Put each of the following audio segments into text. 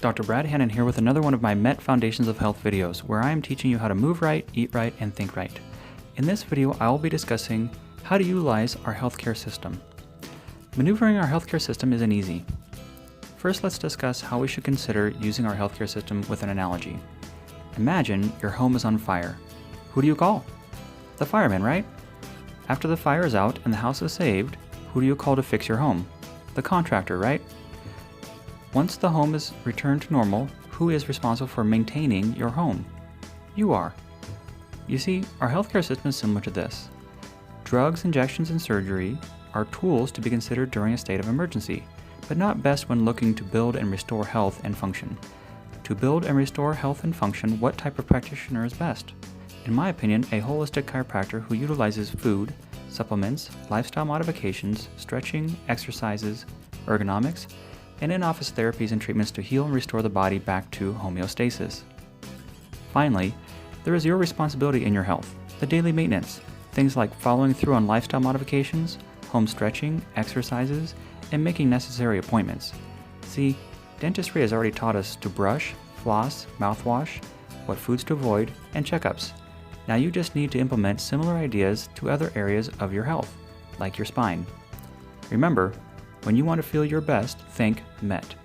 Dr. Brad Hannon here with another one of my MET Foundations of Health videos, where I am teaching you how to move right, eat right, and think right. In this video, I will be discussing how to utilize our healthcare system. Maneuvering our healthcare system isn't easy. First, let's discuss how we should consider using our healthcare system with an analogy. Imagine your home is on fire. Who do you call? The fireman, right? After the fire is out and the house is saved, who do you call to fix your home? The contractor, right? Once the home is returned to normal, who is responsible for maintaining your home? You are. You see, our healthcare system is similar to this. Drugs, injections, and surgery are tools to be considered during a state of emergency, but not best when looking to build and restore health and function. To build and restore health and function, what type of practitioner is best? In my opinion, a holistic chiropractor who utilizes food, supplements, lifestyle modifications, stretching, exercises, ergonomics, and in-office therapies and treatments to heal and restore the body back to homeostasis. Finally, there is your responsibility in your health, the daily maintenance, things like following through on lifestyle modifications, home stretching, exercises, and making necessary appointments. See, dentistry has already taught us to brush, floss, mouthwash, what foods to avoid, and checkups. Now you just need to implement similar ideas to other areas of your health, like your spine. Remember, when you want to feel your best, think MET.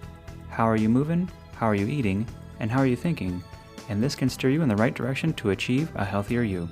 How are you moving? How are you eating? And how are you thinking? And this can steer you in the right direction to achieve a healthier you.